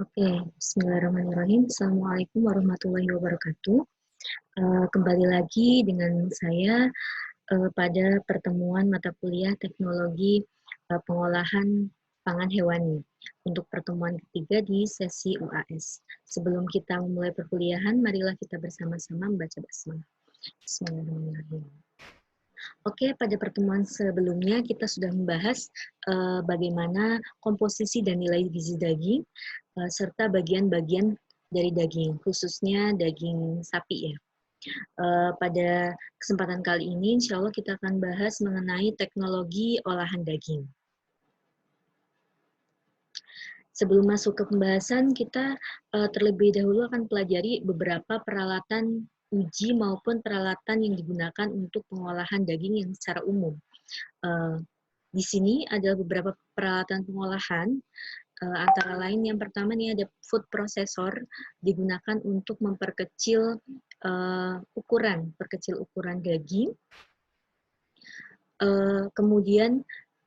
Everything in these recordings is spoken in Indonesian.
Oke, bismillahirrahmanirrahim. Assalamualaikum warahmatullahi wabarakatuh. Kembali lagi dengan saya pada pertemuan mata kuliah teknologi pengolahan pangan hewani untuk pertemuan ketiga di sesi UAS. Sebelum kita memulai perkuliahan, marilah kita bersama-sama membaca basmalah. Bismillahirrahmanirrahim. Oke, pada pertemuan sebelumnya kita sudah membahas bagaimana komposisi dan nilai gizi daging serta bagian-bagian dari daging, khususnya daging sapi ya. Pada kesempatan kali ini, insya Allah kita akan bahas mengenai teknologi olahan daging. Sebelum masuk ke pembahasan, kita terlebih dahulu akan pelajari beberapa peralatan uji maupun peralatan yang digunakan untuk pengolahan daging yang secara umum. Di sini ada beberapa peralatan pengolahan, antara lain yang pertama nih ada food processor, digunakan untuk memperkecil perkecil ukuran daging. Kemudian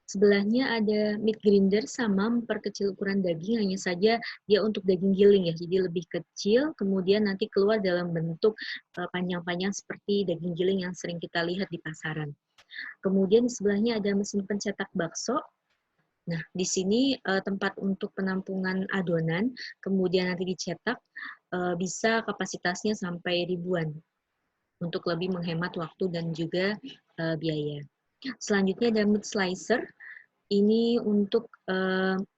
sebelahnya ada meat grinder, sama memperkecil ukuran daging, hanya saja dia untuk daging giling ya, jadi lebih kecil, kemudian nanti keluar dalam bentuk panjang-panjang seperti daging giling yang sering kita lihat di pasaran. Kemudian di sebelahnya ada mesin pencetak bakso. Nah, di sini tempat untuk penampungan adonan, kemudian nanti dicetak, bisa kapasitasnya sampai ribuan untuk lebih menghemat waktu dan juga biaya. Selanjutnya ada meat slicer. Ini untuk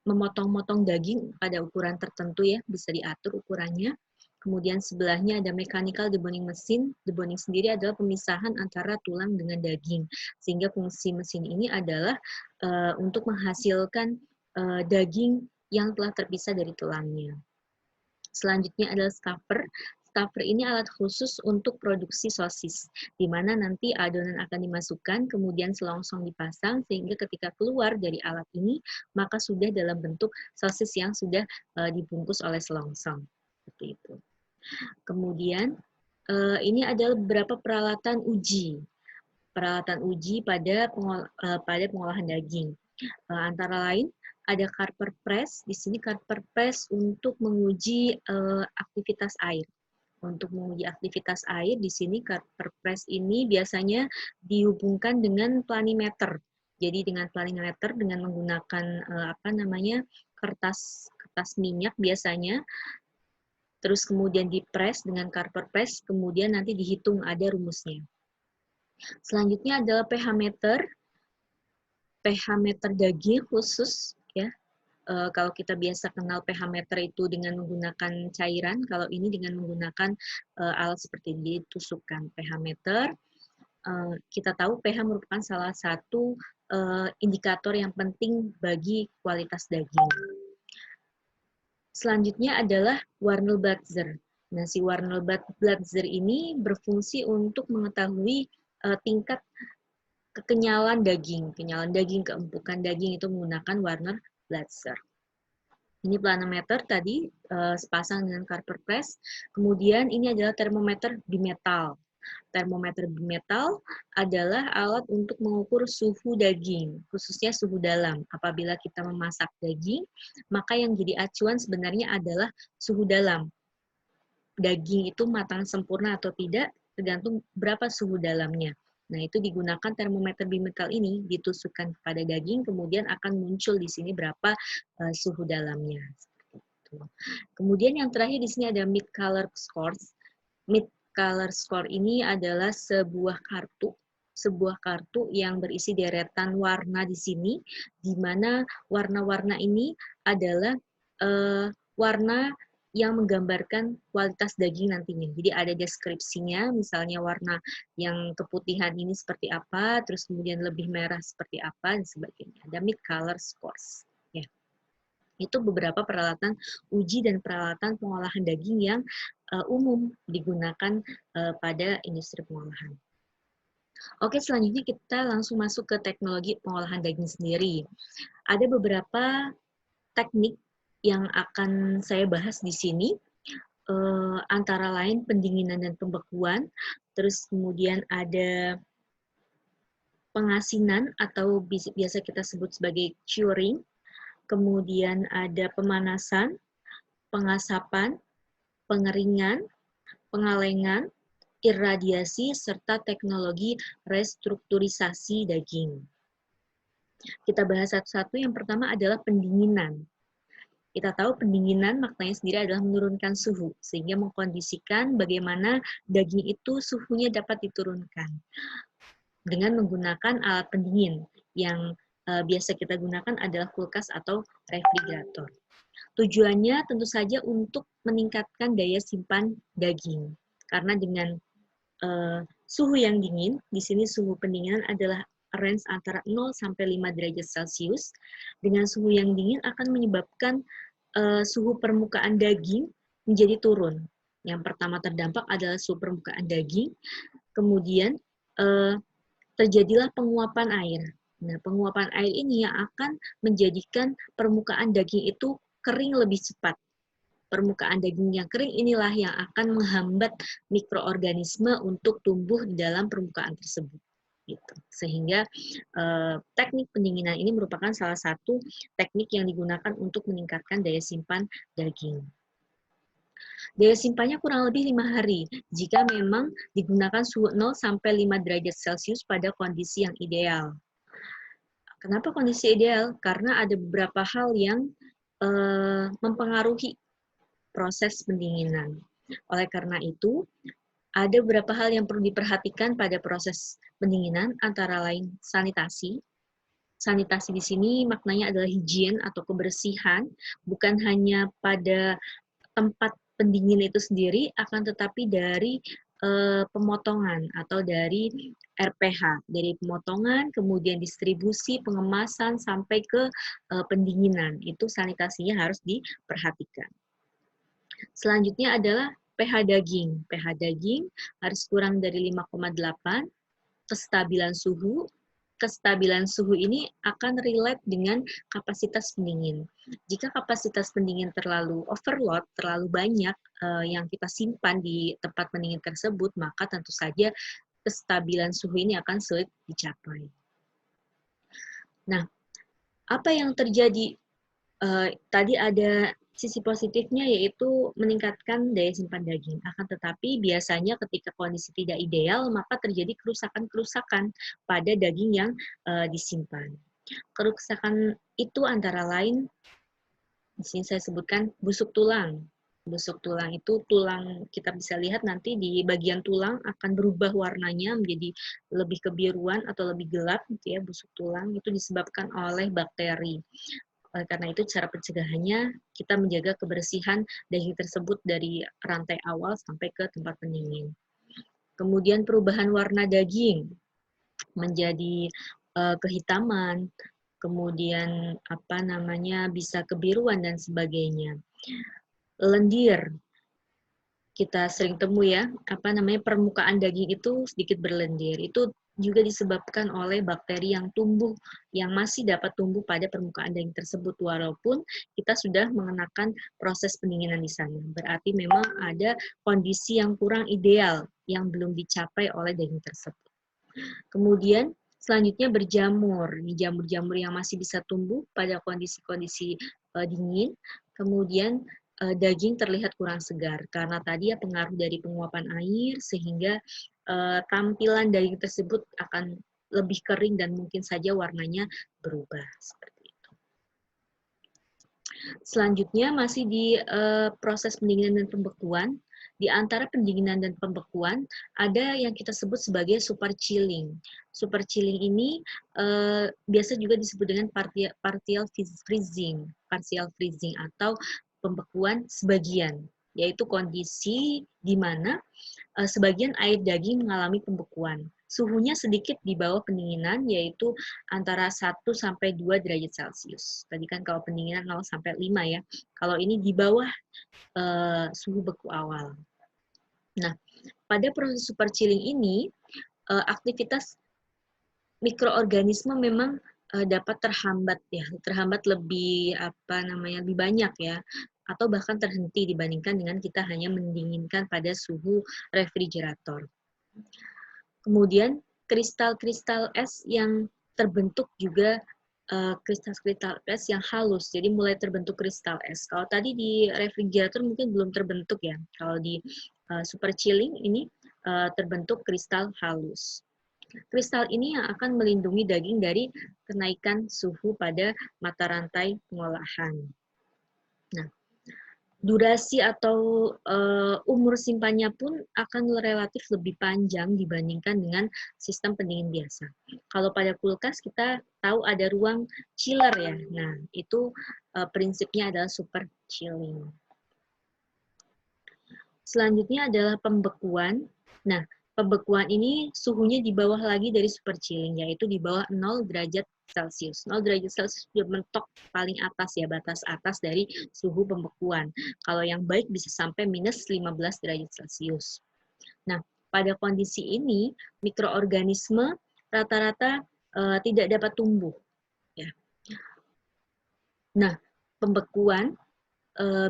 memotong-motong daging pada ukuran tertentu ya, bisa diatur ukurannya. Kemudian sebelahnya ada mechanical deboning mesin. Deboning sendiri adalah pemisahan antara tulang dengan daging. Sehingga fungsi mesin ini adalah untuk menghasilkan daging yang telah terpisah dari tulangnya. Selanjutnya adalah stuffer. Stuffer ini alat khusus untuk produksi sosis, di mana nanti adonan akan dimasukkan, kemudian selongsong dipasang, sehingga ketika keluar dari alat ini, maka sudah dalam bentuk sosis yang sudah dibungkus oleh selongsong. Seperti itu. Kemudian, ini adalah beberapa peralatan uji. Peralatan uji pada pengolahan daging. Antara lain, ada carper press. Di sini carper press untuk menguji aktivitas air. Untuk menguji aktivitas air, di sini carper press ini biasanya dihubungkan dengan planimeter. Jadi dengan planimeter, dengan menggunakan kertas minyak biasanya, terus kemudian dipres dengan carper press, kemudian nanti dihitung, ada rumusnya. Selanjutnya adalah pH meter. pH meter daging khusus ya. Kalau kita biasa kenal pH meter itu dengan menggunakan cairan, kalau ini dengan menggunakan alat seperti ini, tusukkan pH meter. Kita tahu pH merupakan salah satu indikator yang penting bagi kualitas daging. Selanjutnya adalah Warnell Blitzer. Nah, si Warnell Blitzer ini berfungsi untuk mengetahui tingkat kekenyalan daging, keempukan daging itu menggunakan Warnell Blitzer. Ini planometer tadi sepasang dengan carper press. Kemudian ini adalah termometer bimetal. Termometer bimetal adalah alat untuk mengukur suhu daging, khususnya suhu dalam. Apabila kita memasak daging, maka yang jadi acuan sebenarnya adalah suhu dalam. Daging itu matang sempurna atau tidak, tergantung berapa suhu dalamnya. Nah, itu digunakan termometer bimetal ini, ditusukkan kepada daging, kemudian akan muncul di sini berapa suhu dalamnya. Kemudian yang terakhir di sini ada Meat Color Scores. Meat Color Score ini adalah sebuah kartu yang berisi deretan warna di sini, di mana warna-warna ini adalah warna yang menggambarkan kualitas daging nantinya. Jadi ada deskripsinya, misalnya warna yang keputihan ini seperti apa, terus kemudian lebih merah seperti apa, dan sebagainya. Ada Meat Color Scores. Ya. Itu beberapa peralatan uji dan peralatan pengolahan daging yang umum digunakan pada industri pengolahan. Oke, selanjutnya kita langsung masuk ke teknologi pengolahan daging sendiri. Ada beberapa teknik yang akan saya bahas di sini, antara lain pendinginan dan pembekuan, terus kemudian ada pengasinan atau biasa kita sebut sebagai curing, kemudian ada pemanasan, pengasapan, pengeringan, pengalengan, irradiasi, serta teknologi restrukturisasi daging. Kita bahas satu-satu. Yang pertama adalah pendinginan. Kita tahu pendinginan maknanya sendiri adalah menurunkan suhu, sehingga mengkondisikan bagaimana daging itu suhunya dapat diturunkan dengan menggunakan alat pendingin yang biasa kita gunakan adalah kulkas atau refrigerator. Tujuannya tentu saja untuk meningkatkan daya simpan daging, karena dengan suhu yang dingin, di sini suhu pendinginan adalah range antara 0 sampai 5 derajat Celcius. Dengan suhu yang dingin akan menyebabkan suhu permukaan daging menjadi turun. Yang pertama terdampak adalah suhu permukaan daging, kemudian terjadilah penguapan air. Nah, penguapan air ini yang akan menjadikan permukaan daging itu kering lebih cepat. Permukaan daging yang kering inilah yang akan menghambat mikroorganisme untuk tumbuh di dalam permukaan tersebut. Gitu. Sehingga teknik pendinginan ini merupakan salah satu teknik yang digunakan untuk meningkatkan daya simpan daging. Daya simpannya kurang lebih 5 hari jika memang digunakan suhu 0 sampai 5 derajat Celcius pada kondisi yang ideal. Kenapa kondisi ideal? Karena ada beberapa hal yang mempengaruhi proses pendinginan. Oleh karena itu, ada beberapa hal yang perlu diperhatikan pada proses pendinginan, antara lain sanitasi. Sanitasi di sini maknanya adalah higien atau kebersihan, bukan hanya pada tempat pendingin itu sendiri, akan tetapi dari pemotongan atau dari RPH, dari pemotongan, kemudian distribusi, pengemasan, sampai ke pendinginan. Itu sanitasinya harus diperhatikan. Selanjutnya adalah pH daging. pH daging harus kurang dari 5,8. Kestabilan suhu. Kestabilan suhu ini akan relate dengan kapasitas pendingin. Jika kapasitas pendingin terlalu overload, terlalu banyak yang kita simpan di tempat pendingin tersebut, maka tentu saja kestabilan suhu ini akan sulit dicapai. Nah, apa yang terjadi? Tadi ada sisi positifnya, yaitu meningkatkan daya simpan daging. Akan tetapi biasanya ketika kondisi tidak ideal, maka terjadi kerusakan-kerusakan pada daging yang disimpan. Kerusakan itu antara lain, di sini saya sebutkan busuk tulang. Busuk tulang itu tulang, kita bisa lihat nanti di bagian tulang akan berubah warnanya menjadi lebih kebiruan atau lebih gelap gitu ya. Busuk tulang itu disebabkan oleh bakteri. Oleh karena itu, cara pencegahannya kita menjaga kebersihan daging tersebut dari rantai awal sampai ke tempat pendingin. Kemudian perubahan warna daging menjadi kehitaman, kemudian bisa kebiruan dan sebagainya. Lendir, kita sering temui ya, permukaan daging itu sedikit berlendir. Itu juga disebabkan oleh bakteri yang masih dapat tumbuh pada permukaan daging tersebut, walaupun kita sudah mengenakan proses pendinginan di sana. Berarti memang ada kondisi yang kurang ideal yang belum dicapai oleh daging tersebut. Kemudian selanjutnya berjamur. Ini jamur-jamur yang masih bisa tumbuh pada kondisi-kondisi dingin. Kemudian daging terlihat kurang segar karena tadi ya pengaruh dari penguapan air, sehingga tampilan daging tersebut akan lebih kering dan mungkin saja warnanya berubah seperti itu. Selanjutnya masih di proses pendinginan dan pembekuan. Di antara pendinginan dan pembekuan ada yang kita sebut sebagai super chilling. Super chilling ini biasa juga disebut dengan partial freezing atau pembekuan sebagian, yaitu kondisi di mana sebagian air daging mengalami pembekuan. Suhunya sedikit di bawah pendinginan, yaitu antara 1 sampai 2 derajat Celcius. Tadi kan kalau pendinginan 0 sampai 5 ya. Kalau ini di bawah suhu beku awal. Nah, pada proses super chilling ini, aktivitas mikroorganisme memang dapat terhambat lebih lebih banyak ya, atau bahkan terhenti dibandingkan dengan kita hanya mendinginkan pada suhu refrigerator. Kemudian kristal-kristal es yang terbentuk juga kristal-kristal es yang halus, jadi mulai terbentuk kristal es. Kalau tadi di refrigerator mungkin belum terbentuk ya. Kalau di super chilling ini terbentuk kristal halus. Kristal ini yang akan melindungi daging dari kenaikan suhu pada mata rantai pengolahan. Nah, durasi atau umur simpannya pun akan relatif lebih panjang dibandingkan dengan sistem pendingin biasa. Kalau pada kulkas kita tahu ada ruang chiller ya. Nah, itu prinsipnya adalah super chilling. Selanjutnya adalah pembekuan. Nah, pembekuan ini suhunya di bawah lagi dari super chilling, yaitu di bawah 0 derajat Celcius. 0 derajat Celcius sudah mentok paling atas ya, batas atas dari suhu pembekuan. Kalau yang baik bisa sampai minus 15 derajat Celcius. Nah, pada kondisi ini, mikroorganisme rata-rata tidak dapat tumbuh. Ya. Nah, pembekuan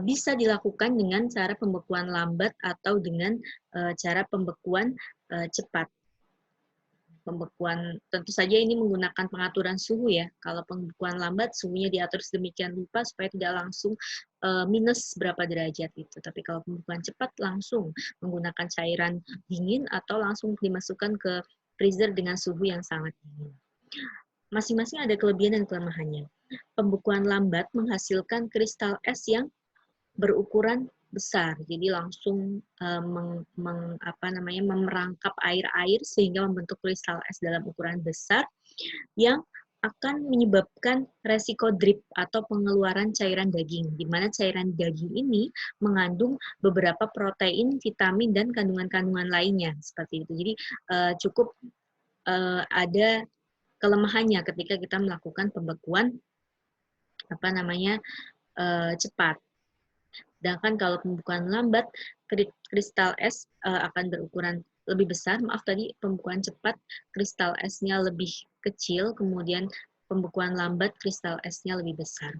bisa dilakukan dengan cara pembekuan lambat atau dengan cara pembekuan cepat. Pembekuan tentu saja ini menggunakan pengaturan suhu ya. Kalau pembekuan lambat suhunya diatur sedemikian rupa supaya tidak langsung minus berapa derajat itu. Tapi kalau pembekuan cepat langsung menggunakan cairan dingin atau langsung dimasukkan ke freezer dengan suhu yang sangat dingin. Masing-masing ada kelebihan dan kelemahannya. Pembekuan lambat menghasilkan kristal es yang berukuran besar, jadi langsung memerangkap air sehingga membentuk kristal es dalam ukuran besar yang akan menyebabkan resiko drip atau pengeluaran cairan daging, di mana cairan daging ini mengandung beberapa protein, vitamin, dan kandungan-kandungan lainnya seperti itu. Jadi cukup ada kelemahannya ketika kita melakukan pembekuan cepat. Sedangkan kalau pembekuan lambat, kristal es akan berukuran lebih besar. Maaf tadi pembekuan cepat, kristal esnya lebih kecil, kemudian pembekuan lambat, kristal esnya lebih besar.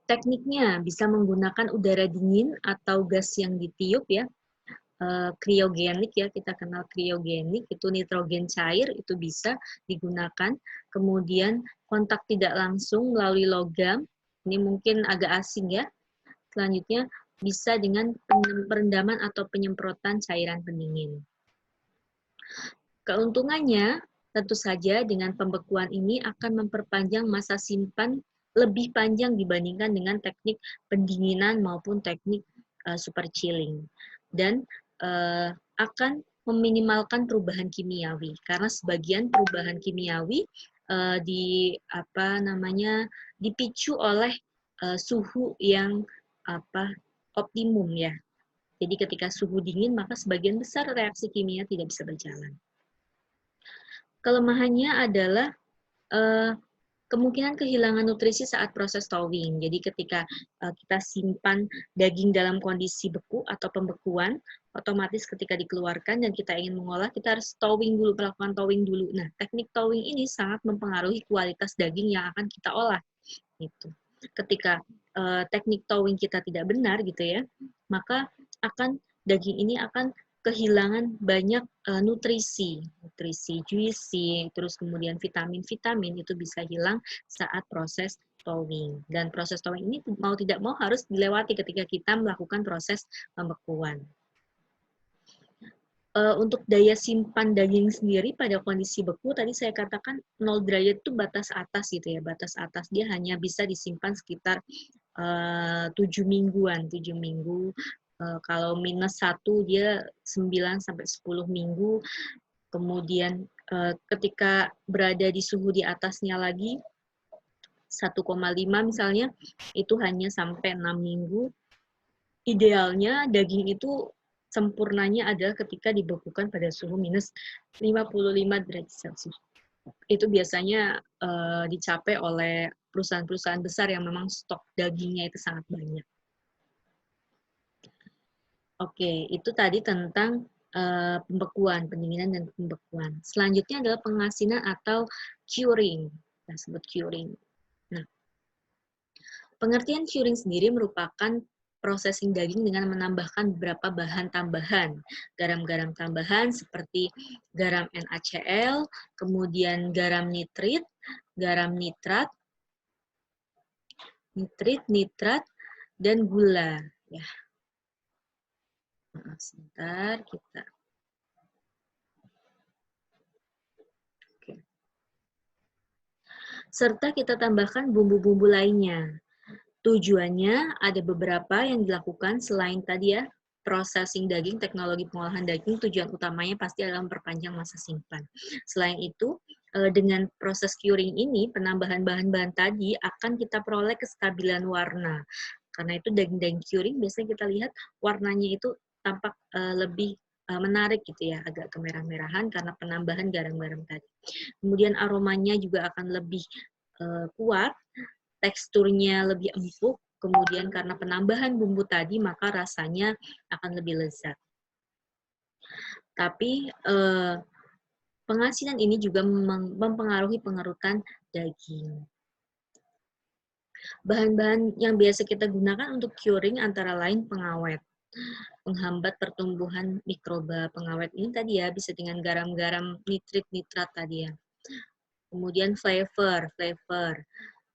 Tekniknya bisa menggunakan udara dingin atau gas yang ditiup ya. Kriogenik ya, kita kenal kriogenik, itu nitrogen cair, itu bisa digunakan. Kemudian kontak tidak langsung melalui logam, ini mungkin agak asing ya. Selanjutnya bisa dengan perendaman atau penyemprotan cairan pendingin. Keuntungannya tentu saja dengan pembekuan ini akan memperpanjang masa simpan lebih panjang dibandingkan dengan teknik pendinginan maupun teknik super chilling. Dan akan meminimalkan perubahan kimiawi karena sebagian perubahan kimiawi dipicu oleh suhu yang optimum ya. Jadi ketika suhu dingin maka sebagian besar reaksi kimia tidak bisa berjalan. Kelemahannya adalah kemungkinan kehilangan nutrisi saat proses thawing. Jadi ketika kita simpan daging dalam kondisi beku atau pembekuan, otomatis ketika dikeluarkan dan kita ingin mengolah, kita harus melakukan thawing dulu. Nah, teknik thawing ini sangat mempengaruhi kualitas daging yang akan kita olah. Gitu. Ketika teknik thawing kita tidak benar gitu ya, maka daging ini akan kehilangan banyak nutrisi juicy, terus kemudian vitamin itu bisa hilang saat proses thawing. Dan proses thawing ini mau tidak mau harus dilewati ketika kita melakukan proses pembekuan. Untuk daya simpan daging sendiri pada kondisi beku, tadi saya katakan 0 derajat itu batas atas gitu ya, batas atas dia hanya bisa disimpan sekitar 7 mingguan, 7 minggu. Kalau minus 1 dia 9 sampai 10 minggu. Kemudian ketika berada di suhu di atasnya lagi 1,5 misalnya, itu hanya sampai 6 minggu. Idealnya daging itu sempurnanya adalah ketika dibekukan pada suhu minus 55 derajat Celcius. Itu biasanya dicapai oleh perusahaan-perusahaan besar yang memang stok dagingnya itu sangat banyak. Oke, itu tadi tentang pembekuan, pendinginan dan pembekuan. Selanjutnya adalah pengasinan atau curing. Kita sebut curing. Nah, pengertian curing sendiri merupakan processing daging dengan menambahkan beberapa bahan tambahan, garam-garam tambahan seperti garam NaCl, kemudian garam nitrit, garam nitrat, nitrat, dan gula. Ya, maaf sebentar kita. Oke. Serta kita tambahkan bumbu-bumbu lainnya. Tujuannya ada beberapa yang dilakukan selain tadi ya, processing daging, teknologi pengolahan daging, tujuan utamanya pasti adalah memperpanjang masa simpan. Selain itu, dengan proses curing ini, penambahan bahan-bahan tadi akan kita peroleh kestabilan warna. Karena itu daging-daging curing biasanya kita lihat warnanya itu tampak lebih menarik gitu ya, agak kemerah-merahan karena penambahan garam-garam tadi. Kemudian aromanya juga akan lebih kuat, teksturnya lebih empuk, kemudian karena penambahan bumbu tadi maka rasanya akan lebih lezat. Tapi pengasinan ini juga mempengaruhi pengerutan daging. Bahan-bahan yang biasa kita gunakan untuk curing antara lain pengawet, penghambat pertumbuhan mikroba. Pengawet ini tadi ya bisa dengan garam-garam nitrit, nitrat tadi ya. Kemudian flavor,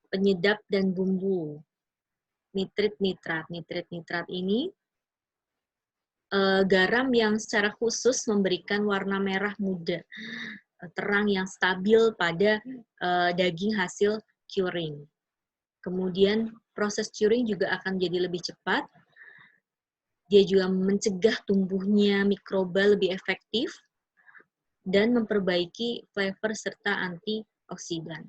penyedap dan bumbu. Nitrit, nitrat ini garam yang secara khusus memberikan warna merah muda, terang yang stabil pada daging hasil curing. Kemudian proses curing juga akan jadi lebih cepat. Dia juga mencegah tumbuhnya mikroba lebih efektif dan memperbaiki flavor serta antioksidan.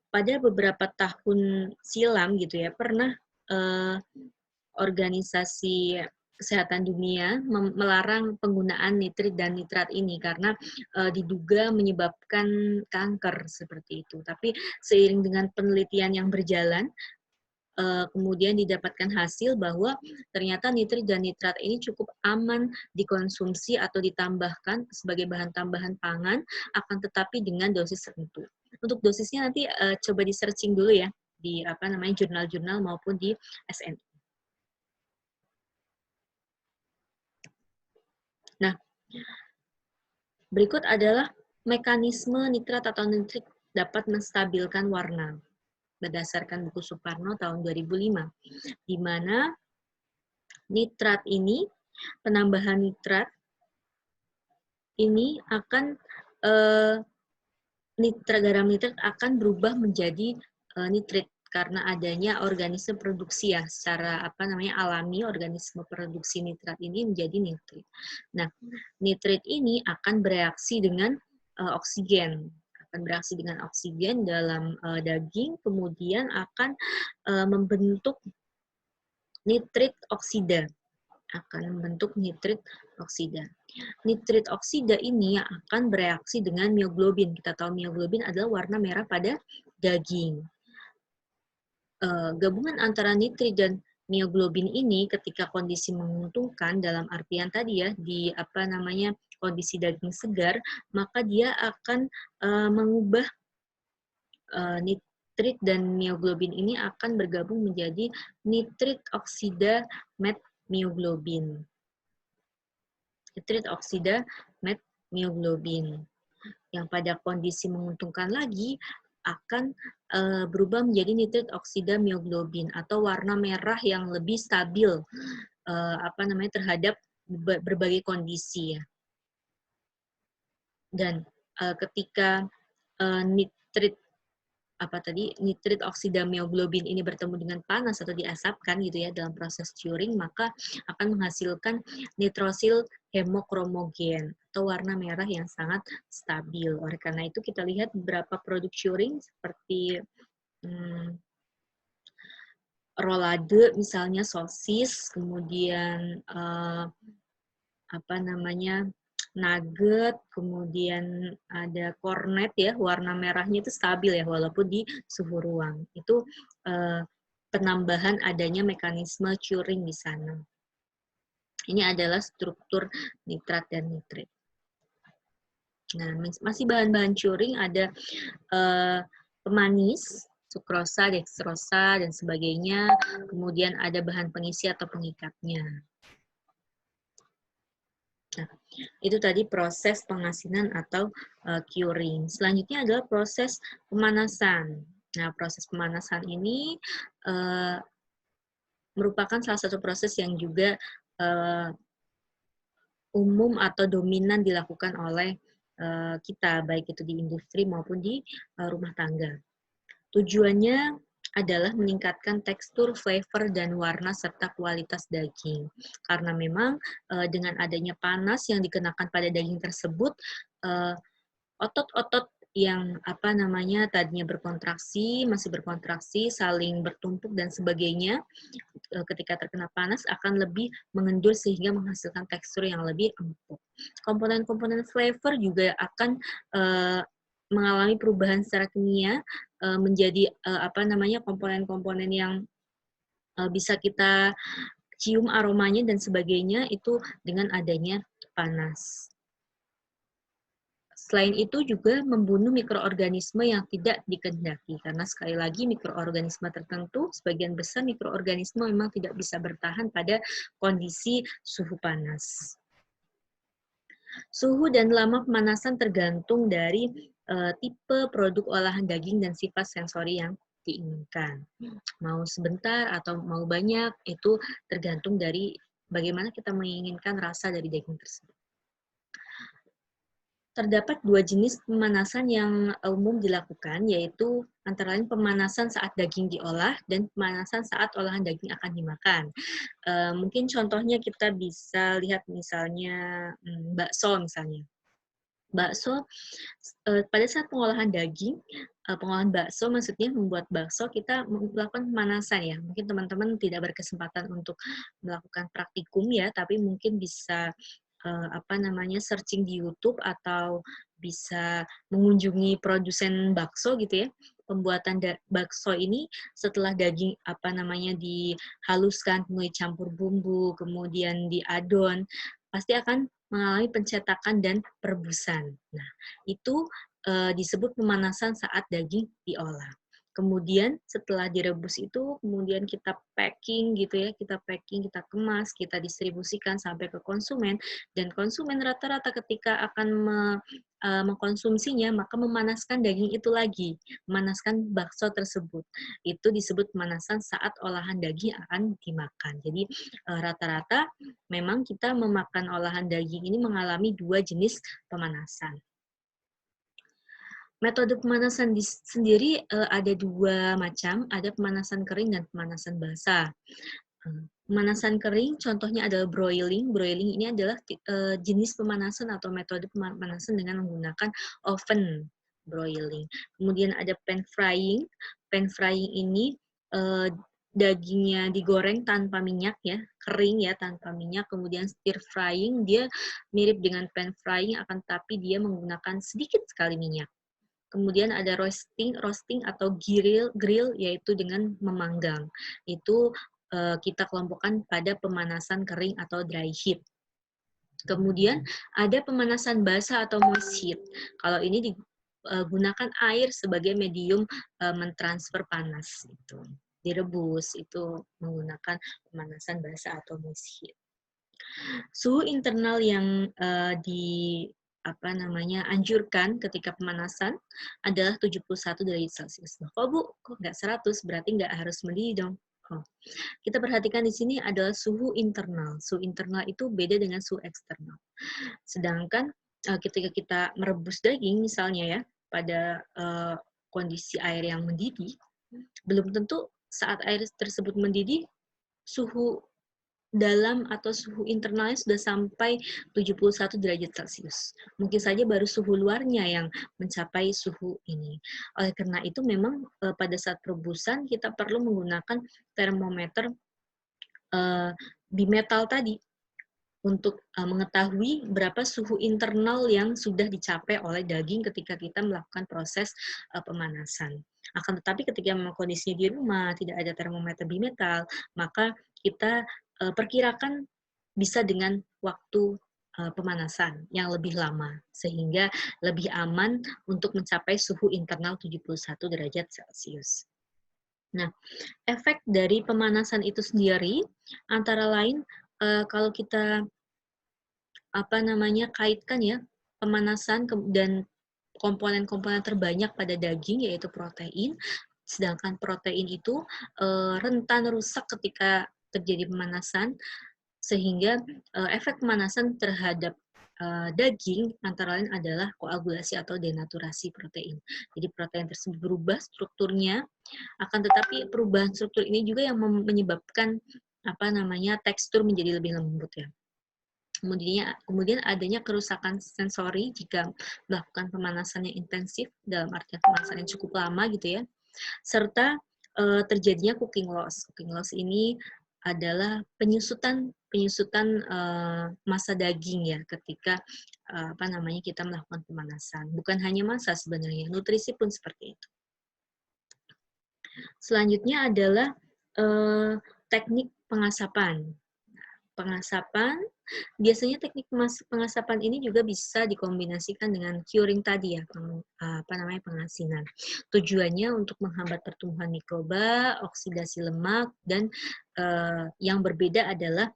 Pada beberapa tahun silam gitu ya, pernah organisasi Kesehatan Dunia melarang penggunaan nitrit dan nitrat ini karena diduga menyebabkan kanker seperti itu. Tapi seiring dengan penelitian yang berjalan, kemudian didapatkan hasil bahwa ternyata nitrit dan nitrat ini cukup aman dikonsumsi atau ditambahkan sebagai bahan tambahan pangan, akan tetapi dengan dosis tertentu. Untuk dosisnya nanti coba di searching dulu ya di jurnal-jurnal maupun di SNI. Nah, berikut adalah mekanisme nitrat atau nitrit dapat menstabilkan warna berdasarkan buku Suparno tahun 2005, di mana nitrat ini, penambahan nitrat ini akan garam nitrat akan berubah menjadi nitrit karena adanya organisme produksi ya, secara alami organisme produksi nitrat ini menjadi nitrit. Nah, nitrit ini akan bereaksi dengan oksigen, dalam daging, kemudian akan membentuk nitrit oksida. Nitrit oksida ini akan bereaksi dengan mioglobin. Kita tahu mioglobin adalah warna merah pada daging. Gabungan antara nitrit dan mioglobin ini ketika kondisi menguntungkan dalam artian tadi ya di kondisi daging segar, maka dia akan mengubah nitrit dan mioglobin ini akan bergabung menjadi nitrit oksida metmioglobin. Nitrit oksida metmioglobin. Yang pada kondisi menguntungkan lagi akan berubah menjadi nitrit oksida mioglobin atau warna merah yang lebih stabil terhadap berbagai kondisi ya. Dan ketika nitrit oksida mioglobin ini bertemu dengan panas atau diasapkan gitu ya dalam proses curing, maka akan menghasilkan nitrosil hemokromogen atau warna merah yang sangat stabil. Oleh karena itu kita lihat beberapa produk curing seperti rolade misalnya, sosis, kemudian nugget, kemudian ada cornet ya, warna merahnya itu stabil ya walaupun di suhu ruang. Itu penambahan adanya mekanisme curing di sana. Ini adalah struktur nitrat dan nitrit. Nah, masih bahan-bahan curing ada pemanis, sukrosa, dekstrosa, dan sebagainya. Kemudian ada bahan pengisi atau pengikatnya. Nah, itu tadi proses pengasinan atau curing. Selanjutnya adalah proses pemanasan. Nah, proses pemanasan ini merupakan salah satu proses yang juga umum atau dominan dilakukan oleh kita, baik itu di industri maupun di rumah tangga. Tujuannya adalah meningkatkan tekstur, flavor, dan warna serta kualitas daging. Karena memang dengan adanya panas yang dikenakan pada daging tersebut, otot-otot yang tadinya berkontraksi, masih berkontraksi, saling bertumpuk dan sebagainya, ketika terkena panas akan lebih mengendur sehingga menghasilkan tekstur yang lebih empuk. Komponen-komponen flavor juga akan mengalami perubahan secara kimia menjadi komponen-komponen yang bisa kita cium aromanya dan sebagainya itu dengan adanya panas. Selain itu juga membunuh mikroorganisme yang tidak dikehendaki, karena sekali lagi mikroorganisme tertentu, sebagian besar mikroorganisme memang tidak bisa bertahan pada kondisi suhu panas. Suhu dan lama pemanasan tergantung dari tipe produk olahan daging dan sifat sensori yang diinginkan. Mau sebentar atau mau banyak, itu tergantung dari bagaimana kita menginginkan rasa dari daging tersebut. Terdapat dua jenis pemanasan yang umum dilakukan, yaitu antara lain pemanasan saat daging diolah dan pemanasan saat olahan daging akan dimakan. Mungkin contohnya kita bisa lihat misalnya bakso misalnya. Bakso, pada saat pengolahan daging, pengolahan bakso maksudnya membuat bakso kita melakukan pemanasan ya. Mungkin teman-teman tidak berkesempatan untuk melakukan praktikum ya, tapi mungkin bisa searching di YouTube atau bisa mengunjungi produsen bakso gitu ya. Pembuatan bakso ini setelah daging dihaluskan, kemudian campur bumbu, kemudian diadon, pasti akan mengalami pencetakan dan perebusan. Nah, itu disebut pemanasan saat daging diolah. Kemudian setelah direbus itu, kemudian kita packing gitu ya, kita packing, kita kemas, kita distribusikan sampai ke konsumen, dan konsumen rata-rata ketika akan mengkonsumsinya, maka memanaskan daging itu lagi, memanaskan bakso tersebut. Itu disebut pemanasan saat olahan daging akan dimakan. Jadi rata-rata memang kita memakan olahan daging ini mengalami dua jenis pemanasan. Metode pemanasan sendiri ada dua macam, ada pemanasan kering dan pemanasan basah. Pemanasan kering contohnya adalah broiling. Broiling ini adalah jenis pemanasan atau metode pemanasan dengan menggunakan oven broiling. Kemudian ada pan frying. Pan frying ini dagingnya digoreng tanpa minyak ya, kering ya tanpa minyak. Kemudian stir frying, dia mirip dengan pan frying akan tapi dia menggunakan sedikit sekali minyak. Kemudian ada roasting atau grill yaitu dengan memanggang. Itu kita kelompokkan pada pemanasan kering atau dry heat. Kemudian ada pemanasan basah atau moist heat. Kalau ini digunakan air sebagai medium mentransfer panas. Itu direbus itu menggunakan pemanasan basah atau moist heat. Suhu internal yang anjurkan ketika pemanasan adalah 71 derajat Celcius. Kok Bu, kok nggak 100? Berarti nggak harus mendidih dong. Oh. Kita perhatikan di sini adalah suhu internal. Suhu internal itu beda dengan suhu eksternal. Sedangkan ketika kita merebus daging misalnya ya, pada kondisi air yang mendidih, belum tentu saat air tersebut mendidih, suhu dalam atau suhu internalnya sudah sampai 71 derajat Celcius. Mungkin saja baru suhu luarnya yang mencapai suhu ini. Oleh karena itu memang pada saat perebusan kita perlu menggunakan termometer bimetal tadi untuk mengetahui berapa suhu internal yang sudah dicapai oleh daging ketika kita melakukan proses pemanasan. Akan tetapi ketika memang kondisinya di rumah tidak ada termometer bimetal, maka kita perkirakan bisa dengan waktu pemanasan yang lebih lama, sehingga lebih aman untuk mencapai suhu internal 71 derajat Celcius. Nah, efek dari pemanasan itu sendiri antara lain, kalau kita kaitkan ya, pemanasan dan komponen-komponen terbanyak pada daging yaitu protein, sedangkan protein itu, rentan rusak ketika terjadi pemanasan, sehingga, efek pemanasan terhadap, daging antara lain adalah koagulasi atau denaturasi protein. Jadi protein tersebut berubah strukturnya, akan tetapi perubahan struktur ini juga yang menyebabkan, tekstur menjadi lebih lembut ya. Kemudian adanya kerusakan sensori jika melakukan pemanasan yang intensif, dalam artian pemanasan yang cukup lama gitu ya, serta, terjadinya cooking loss. Cooking loss ini adalah penyusutan penyusutan, massa daging ya ketika, kita melakukan pemanasan. Bukan hanya massa sebenarnya, nutrisi pun seperti itu. Selanjutnya adalah, teknik pengasapan. Pengasapan, biasanya teknik pengasapan ini juga bisa dikombinasikan dengan curing tadi ya, pengasinan. Tujuannya untuk menghambat pertumbuhan mikroba, oksidasi lemak, dan yang berbeda adalah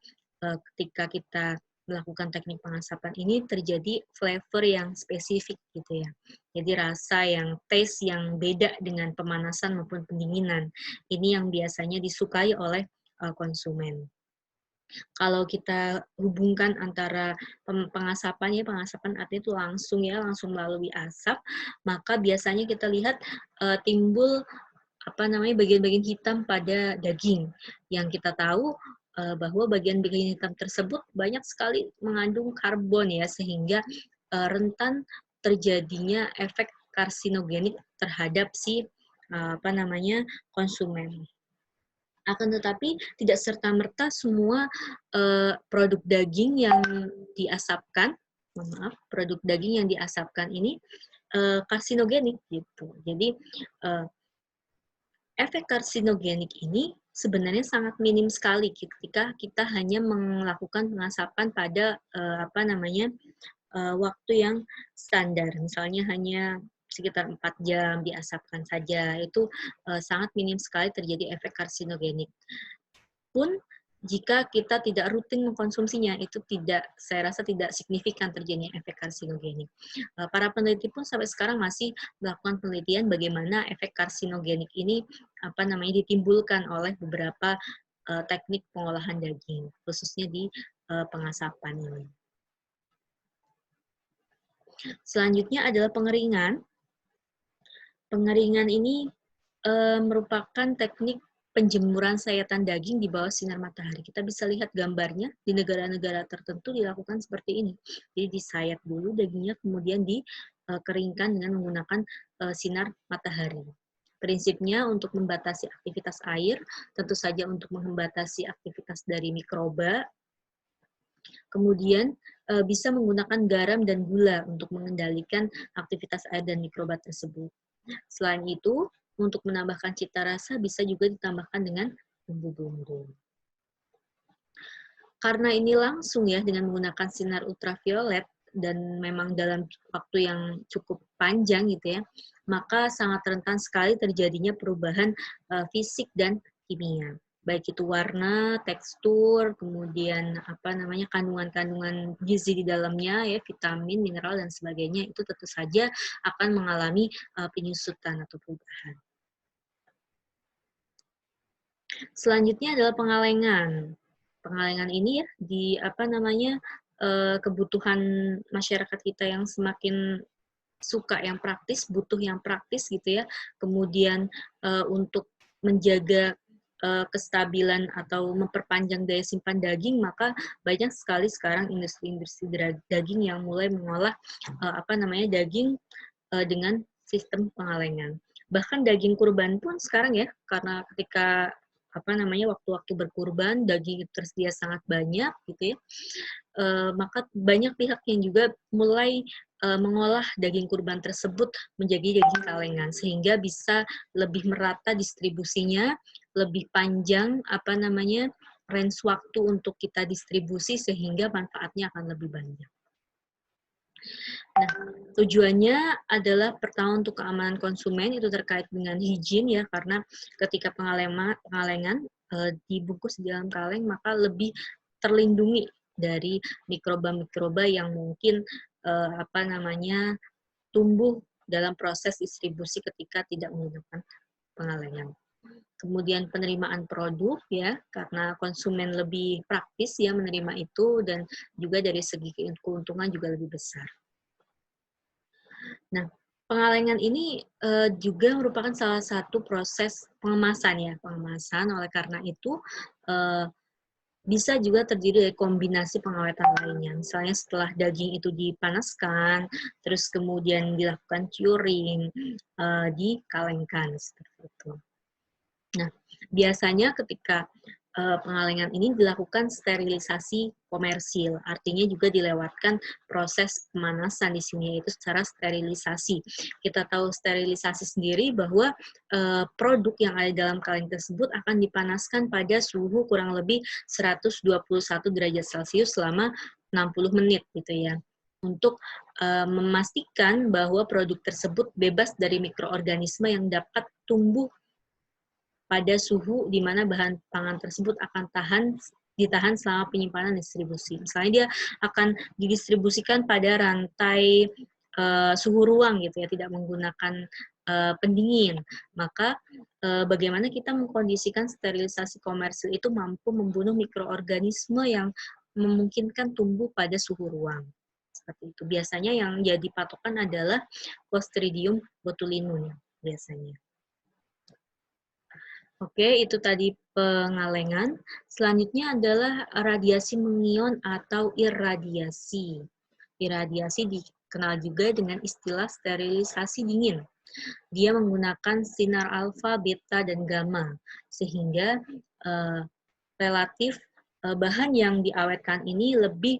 ketika kita melakukan teknik pengasapan ini terjadi flavor yang spesifik gitu ya. Jadi rasa yang taste yang beda dengan pemanasan maupun pendinginan. Ini yang biasanya disukai oleh konsumen. Kalau kita hubungkan antara pengasapan ya, pengasapan artinya itu langsung melalui asap, maka biasanya kita lihat, timbul, bagian-bagian hitam pada daging. Yang kita tahu, bahwa bagian-bagian hitam tersebut banyak sekali mengandung karbon ya, sehingga, rentan terjadinya efek karsinogenik terhadap si, konsumen. Akan tetapi tidak serta-merta semua, produk daging yang diasapkan, produk daging yang diasapkan ini, karsinogenik gitu. Jadi, efek karsinogenik ini sebenarnya sangat minim sekali ketika kita hanya melakukan pengasapan pada, waktu yang standar. Misalnya hanya sekitar 4 jam diasapkan saja, itu, sangat minim sekali terjadi efek karsinogenik. Pun jika kita tidak rutin mengkonsumsinya, itu saya rasa tidak signifikan terjadinya efek karsinogenik. Para peneliti pun sampai sekarang masih melakukan penelitian bagaimana efek karsinogenik ini, ditimbulkan oleh beberapa, teknik pengolahan daging, khususnya di, pengasapan ini. Selanjutnya adalah pengeringan. Pengeringan ini, merupakan teknik penjemuran sayatan daging di bawah sinar matahari. Kita bisa lihat gambarnya di negara-negara tertentu dilakukan seperti ini. Jadi disayat dulu dagingnya, kemudian dikeringkan dengan menggunakan sinar matahari. Prinsipnya untuk membatasi aktivitas air, tentu saja untuk membatasi aktivitas dari mikroba. Kemudian bisa menggunakan garam dan gula untuk mengendalikan aktivitas air dan mikroba tersebut. Selain itu, untuk menambahkan cita rasa bisa juga ditambahkan dengan bumbu-bumbu. Karena ini langsung ya dengan menggunakan sinar ultraviolet dan memang dalam waktu yang cukup panjang gitu ya, maka sangat rentan sekali terjadinya perubahan fisik dan kimia. Baik itu warna, tekstur, kemudian kandungan-kandungan gizi di dalamnya ya, vitamin, mineral dan sebagainya itu tentu saja akan mengalami penyusutan atau perubahan. Selanjutnya adalah pengalengan. Pengalengan ini ya kebutuhan masyarakat kita yang semakin suka yang praktis, butuh yang praktis gitu ya. Kemudian untuk menjaga kestabilan atau memperpanjang daya simpan daging, maka banyak sekali sekarang industri-industri daging yang mulai mengolah daging dengan sistem pengalengan. Bahkan daging kurban pun sekarang ya, karena ketika waktu-waktu berkurban daging tersedia sangat banyak gitu ya, maka banyak pihak yang juga mulai mengolah daging kurban tersebut menjadi daging kalengan sehingga bisa lebih merata distribusinya, lebih panjang range waktu untuk kita distribusi sehingga manfaatnya akan lebih banyak. Nah, tujuannya adalah pertama untuk keamanan konsumen, itu terkait dengan higien ya, karena ketika pengalengan dibungkus di dalam kaleng, maka lebih terlindungi dari mikroba-mikroba yang mungkin tumbuh dalam proses distribusi ketika tidak menggunakan pengalengan. Kemudian penerimaan produk ya, karena konsumen lebih praktis ya menerima itu, dan juga dari segi keuntungan juga lebih besar. Nah, pengalengan ini juga merupakan salah satu proses pengemasan ya, pengemasan. Oleh karena itu bisa juga terdiri dari kombinasi pengawetan lainnya. Misalnya setelah daging itu dipanaskan, terus kemudian dilakukan curing, dikalengkan seperti itu. Nah, biasanya ketika pengalengan ini dilakukan sterilisasi komersil, artinya juga dilewatkan proses pemanasan di sini, yaitu secara sterilisasi. Kita tahu sterilisasi sendiri bahwa produk yang ada dalam kaleng tersebut akan dipanaskan pada suhu kurang lebih 121 derajat Celcius selama 60 menit gitu ya, untuk memastikan bahwa produk tersebut bebas dari mikroorganisme yang dapat tumbuh pada suhu di mana bahan pangan tersebut akan ditahan selama penyimpanan dan distribusi. Misalnya dia akan didistribusikan pada rantai suhu ruang gitu ya, tidak menggunakan pendingin. Maka bagaimana kita mengkondisikan sterilisasi komersil itu mampu membunuh mikroorganisme yang memungkinkan tumbuh pada suhu ruang. Seperti itu. Biasanya yang jadi patokan adalah Clostridium botulinum biasanya. Oke, itu tadi pengalengan. Selanjutnya adalah radiasi mengion atau irradiasi. Irradiasi dikenal juga dengan istilah sterilisasi dingin. Dia menggunakan sinar alfa, beta, dan gamma, sehingga relatif bahan yang diawetkan ini lebih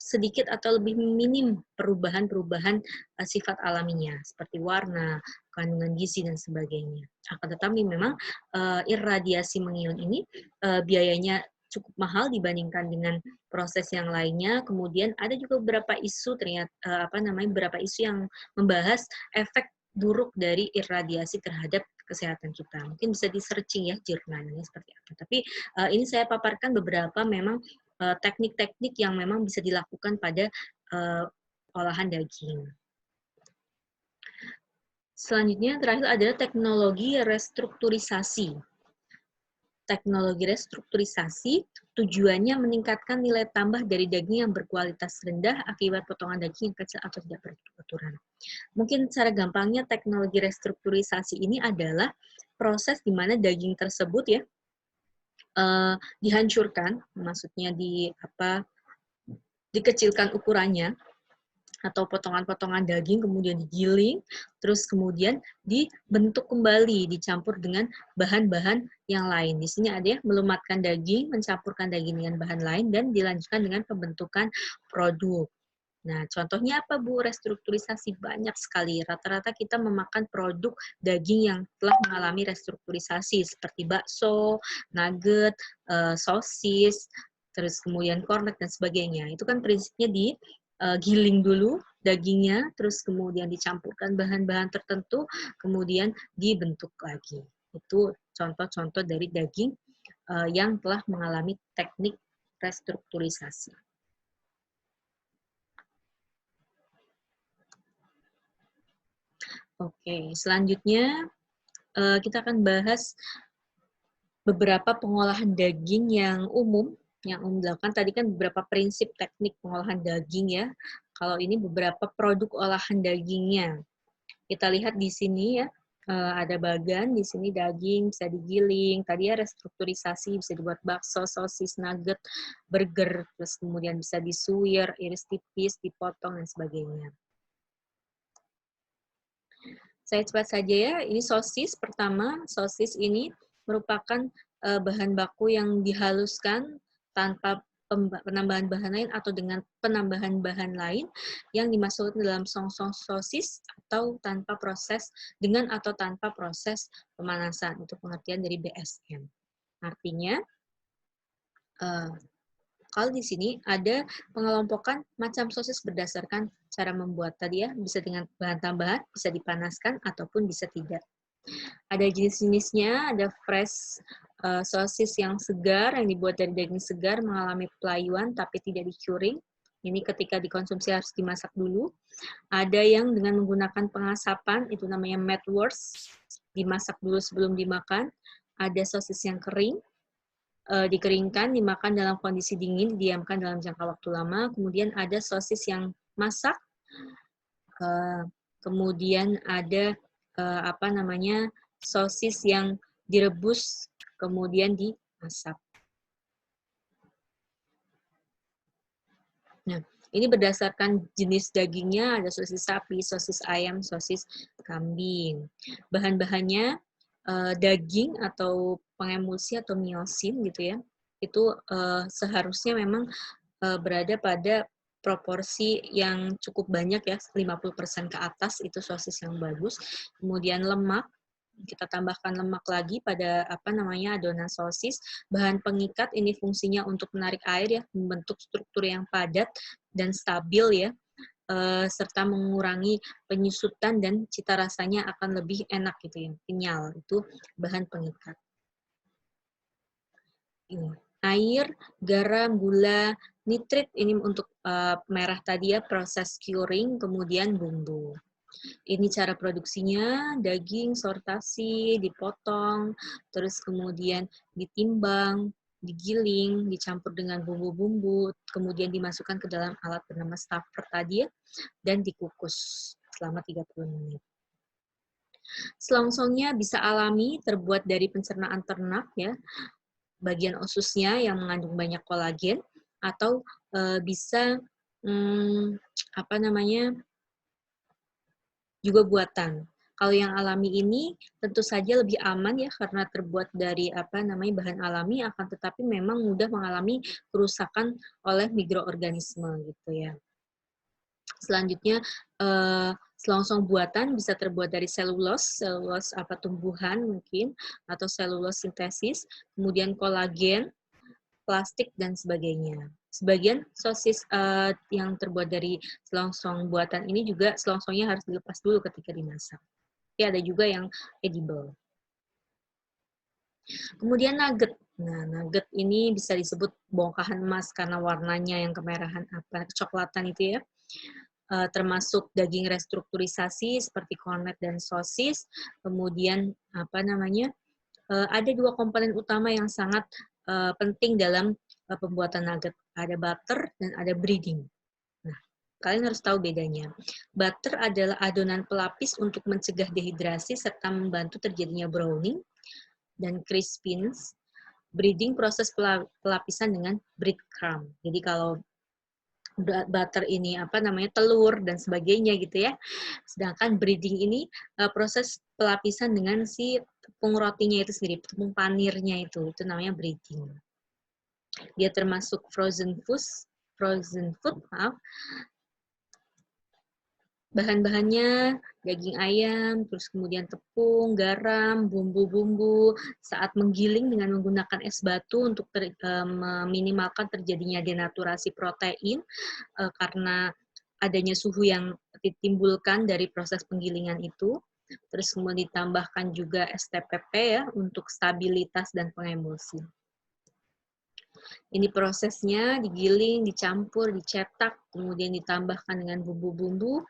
sedikit atau lebih minim perubahan-perubahan sifat alaminya seperti warna, kandungan gizi dan sebagainya. Akan tetapi memang irradiasi mengion ini biayanya cukup mahal dibandingkan dengan proses yang lainnya. Kemudian ada juga beberapa isu beberapa isu yang membahas efek buruk dari irradiasi terhadap kesehatan kita. Mungkin bisa di-searching ya jurnalnya seperti apa. Tapi ini saya paparkan beberapa memang teknik-teknik yang memang bisa dilakukan pada olahan daging. Selanjutnya terakhir adalah teknologi restrukturisasi. Teknologi restrukturisasi tujuannya meningkatkan nilai tambah dari daging yang berkualitas rendah akibat potongan daging yang kecil atau tidak beraturan. Mungkin secara gampangnya teknologi restrukturisasi ini adalah proses di mana daging tersebut ya dihancurkan, maksudnya dikecilkan ukurannya atau potongan-potongan daging kemudian digiling, terus kemudian dibentuk kembali, dicampur dengan bahan-bahan yang lain. Di sini ada ya, melumatkan daging, mencampurkan daging dengan bahan lain, dan dilanjutkan dengan pembentukan produk. Nah, contohnya apa Bu? Restrukturisasi banyak sekali. Rata-rata kita memakan produk daging yang telah mengalami restrukturisasi seperti bakso, nugget, sosis, terus kemudian kornet dan sebagainya. Itu kan prinsipnya digiling dulu dagingnya, terus kemudian dicampurkan bahan-bahan tertentu, kemudian dibentuk lagi. Itu contoh-contoh dari daging yang telah mengalami teknik restrukturisasi. Oke, selanjutnya kita akan bahas beberapa pengolahan daging yang umum dilakukan. Tadi kan beberapa prinsip teknik pengolahan daging ya. Kalau ini beberapa produk olahan dagingnya. Kita lihat di sini ya, ada bagan, di sini daging bisa digiling, tadi ya restrukturisasi, bisa dibuat bakso, sosis, nugget, burger, terus kemudian bisa disuir, iris tipis, dipotong, dan sebagainya. Saya cepat saja ya, ini sosis pertama. Sosis ini merupakan bahan baku yang dihaluskan tanpa penambahan bahan lain atau dengan penambahan bahan lain yang dimasukkan dalam song-song sosis atau tanpa proses, dengan atau tanpa proses pemanasan. Itu pengertian dari BSM. Artinya, Kalau di sini ada pengelompokan macam sosis berdasarkan cara membuat tadi ya, bisa dengan bahan tambahan, bisa dipanaskan ataupun bisa tidak. Ada jenis-jenisnya, ada fresh sosis yang segar yang dibuat dari daging segar mengalami pelayuan tapi tidak di-curing. Ini ketika dikonsumsi harus dimasak dulu. Ada yang dengan menggunakan pengasapan, itu namanya madwurst, dimasak dulu sebelum dimakan. Ada sosis yang kering, dikeringkan, dimakan dalam kondisi dingin, didiamkan dalam jangka waktu lama. Kemudian ada sosis yang masak, kemudian ada apa namanya sosis yang direbus, kemudian dimasak. Nah, ini berdasarkan jenis dagingnya, ada sosis sapi, sosis ayam, sosis kambing. Bahan-bahannya daging atau pengemulsi atau miosin gitu ya, itu seharusnya memang berada pada proporsi yang cukup banyak ya, 50% ke atas itu sosis yang bagus. Kemudian lemak, kita tambahkan lemak lagi pada apa namanya adonan sosis. Bahan pengikat ini fungsinya untuk menarik air ya, membentuk struktur yang padat dan stabil ya, serta mengurangi penyusutan dan cita rasanya akan lebih enak gitu ya, kenyal. Itu bahan pengikat. Ini air, garam, gula, nitrit ini untuk merah tadi ya, proses curing, kemudian bumbu. Ini cara produksinya, daging, sortasi, dipotong, terus kemudian ditimbang, digiling, dicampur dengan bumbu-bumbu, kemudian dimasukkan ke dalam alat bernama stuffer tadi ya, dan dikukus selama 30 menit. Selongsongnya bisa alami, terbuat dari pencernaan ternak ya, bagian ususnya yang mengandung banyak kolagen, atau bisa apa namanya juga buatan. Kalau yang alami ini tentu saja lebih aman ya karena terbuat dari apa namanya bahan alami, akan tetapi memang mudah mengalami kerusakan oleh mikroorganisme gitu ya. Selanjutnya selongsong buatan bisa terbuat dari selulose apa tumbuhan mungkin atau selulose sintesis, kemudian kolagen, plastik dan sebagainya. Sebagian sosis yang terbuat dari selongsong buatan ini juga selongsongnya harus dilepas dulu ketika dimasak. Tapi ada juga yang edible. Kemudian nugget. Nah, nugget ini bisa disebut bongkahan emas karena warnanya yang kemerahan apa kecoklatan itu ya. Termasuk daging restrukturisasi seperti cornet dan sosis. Kemudian apa namanya? Ada dua komponen utama yang sangat penting dalam pembuatan nugget. Ada butter dan ada breading. Nah, kalian harus tahu bedanya. Butter adalah adonan pelapis untuk mencegah dehidrasi serta membantu terjadinya browning dan crispiness. Breading proses pelapisan dengan breadcrumb. Jadi kalau butter ini apa namanya telur dan sebagainya gitu ya. Sedangkan breading ini proses pelapisan dengan si tepung rotinya itu sendiri, tepung panirnya itu namanya breading. Dia termasuk frozen food, maaf. Bahan-bahannya daging ayam, terus kemudian tepung, garam, bumbu-bumbu. Saat menggiling dengan menggunakan es batu untuk meminimalkan terjadinya denaturasi protein karena adanya suhu yang ditimbulkan dari proses penggilingan itu. Terus kemudian ditambahkan juga STPP ya untuk stabilitas dan pengemulsi. Ini prosesnya digiling, dicampur, dicetak, kemudian ditambahkan dengan bumbu-bumbu,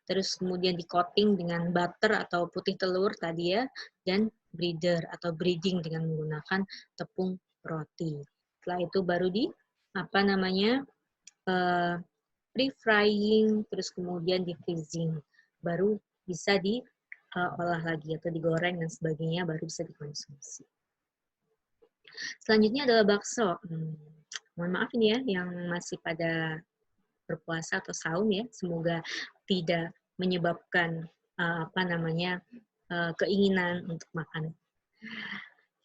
terus kemudian di-coating dengan butter atau putih telur tadi ya, dan breeder atau breeding dengan menggunakan tepung roti. Setelah itu baru di apa namanya pre-frying, terus kemudian di-freezing, baru bisa diolah lagi atau digoreng dan sebagainya, baru bisa dikonsumsi. Selanjutnya adalah bakso. Mohon maaf ini ya, yang masih pada berpuasa atau saum ya, semoga tidak menyebabkan apa namanya keinginan untuk makan.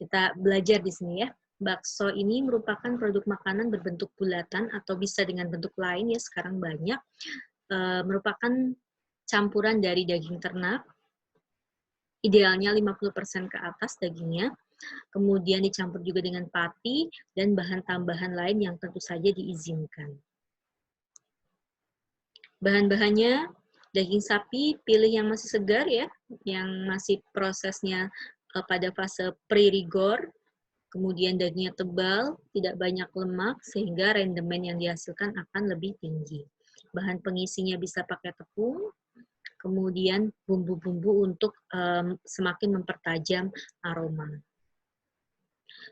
Kita belajar di sini ya. Bakso ini merupakan produk makanan berbentuk bulatan atau bisa dengan bentuk lain ya, sekarang banyak. Merupakan campuran dari daging ternak, idealnya 50% ke atas dagingnya, kemudian dicampur juga dengan pati dan bahan tambahan lain yang tentu saja diizinkan. Bahan-bahannya, daging sapi pilih yang masih segar ya, yang masih prosesnya pada fase pre-rigor, kemudian dagingnya tebal, tidak banyak lemak, sehingga rendemen yang dihasilkan akan lebih tinggi. Bahan pengisinya bisa pakai tepung, kemudian bumbu-bumbu untuk semakin mempertajam aroma.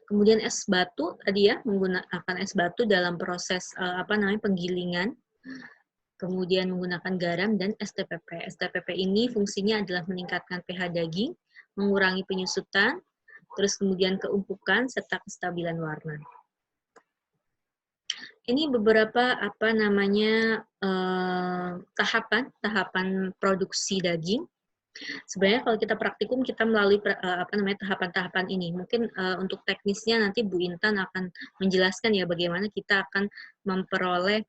Kemudian es batu tadi ya, menggunakan es batu dalam proses penggilingan, kemudian menggunakan garam dan STPP. STPP ini fungsinya adalah meningkatkan pH daging, mengurangi penyusutan, terus kemudian keumpukan serta kestabilan warna. Ini beberapa tahapan produksi daging. Sebenarnya kalau kita praktikum kita melalui tahapan-tahapan ini. Mungkin untuk teknisnya nanti Bu Intan akan menjelaskan ya bagaimana kita akan memperoleh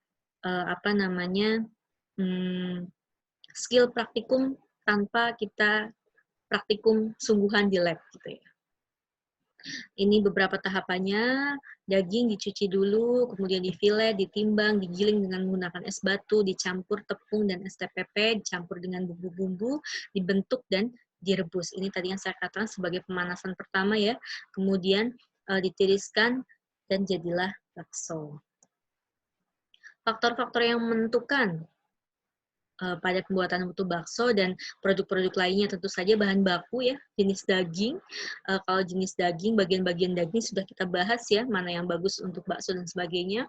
skill praktikum tanpa kita praktikum sungguhan di lab gitu ya. Ini beberapa tahapannya, daging dicuci dulu, kemudian difilet, ditimbang, digiling dengan menggunakan es batu, dicampur tepung dan STPP, dicampur dengan bumbu-bumbu, dibentuk dan direbus. Ini tadi yang saya katakan sebagai pemanasan pertama ya. Kemudian ditiriskan dan jadilah bakso. Faktor-faktor yang menentukan pada pembuatan mutu bakso dan produk-produk lainnya tentu saja bahan baku ya, jenis daging. Kalau jenis daging, bagian-bagian daging sudah kita bahas ya, mana yang bagus untuk bakso dan sebagainya.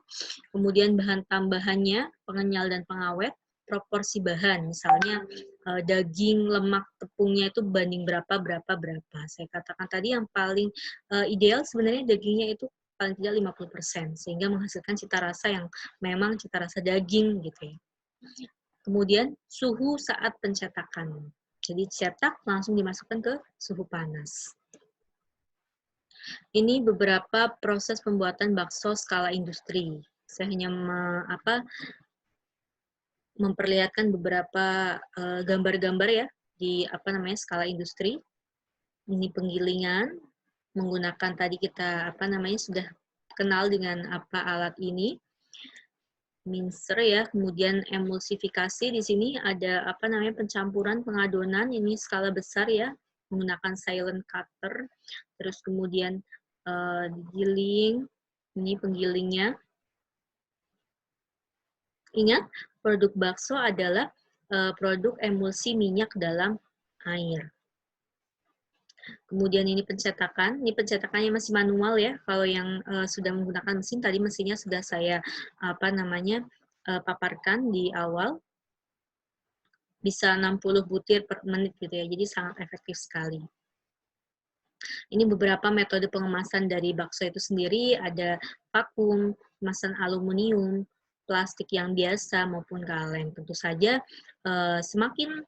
Kemudian bahan tambahannya, pengenyal dan pengawet, proporsi bahan, misalnya daging, lemak, tepungnya itu banding berapa. Saya katakan tadi yang paling ideal sebenarnya dagingnya itu paling tidak 50%, sehingga menghasilkan cita rasa yang memang cita rasa daging gitu ya. Kemudian suhu saat pencetakan. Jadi cetak langsung dimasukkan ke suhu panas. Ini beberapa proses pembuatan bakso skala industri. Saya hanya memperlihatkan beberapa gambar-gambar ya di skala industri. Ini penggilingan menggunakan tadi kita sudah kenal dengan alat ini. Mincer ya, kemudian emulsifikasi di sini ada pencampuran pengadonan ini skala besar ya menggunakan silent cutter, terus kemudian digiling, ini penggilingnya. Ingat, produk bakso adalah produk emulsi minyak dalam air. Kemudian ini pencetakannya masih manual ya. Kalau yang sudah menggunakan mesin, tadi mesinnya sudah saya paparkan di awal. Bisa 60 butir per menit gitu ya, jadi sangat efektif sekali. Ini beberapa metode pengemasan dari bakso itu sendiri, ada vakum, kemasan aluminium, plastik yang biasa maupun kaleng. Tentu saja semakin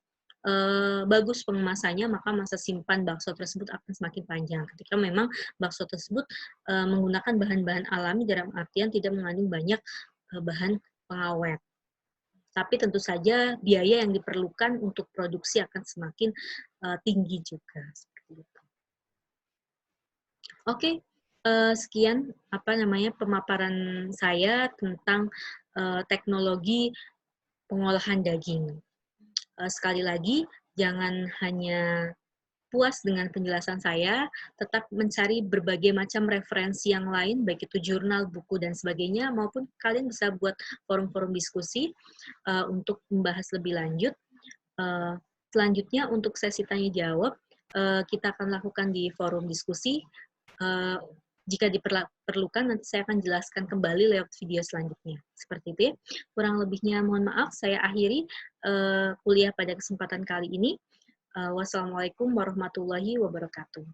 bagus pengemasannya, maka masa simpan bakso tersebut akan semakin panjang. Ketika memang bakso tersebut menggunakan bahan-bahan alami dalam artian tidak mengandung banyak bahan pengawet. Tapi tentu saja biaya yang diperlukan untuk produksi akan semakin tinggi juga. Seperti itu. Oke, sekian pemaparan saya tentang teknologi pengolahan daging. Sekali lagi, jangan hanya puas dengan penjelasan saya, tetap mencari berbagai macam referensi yang lain, baik itu jurnal, buku, dan sebagainya, maupun kalian bisa buat forum-forum diskusi untuk membahas lebih lanjut. Selanjutnya, untuk sesi tanya-jawab, kita akan lakukan di forum diskusi. Jika diperlukan, nanti saya akan jelaskan kembali lewat video selanjutnya. Seperti itu ya. Kurang lebihnya mohon maaf, saya akhiri kuliah pada kesempatan kali ini. Wassalamualaikum warahmatullahi wabarakatuh.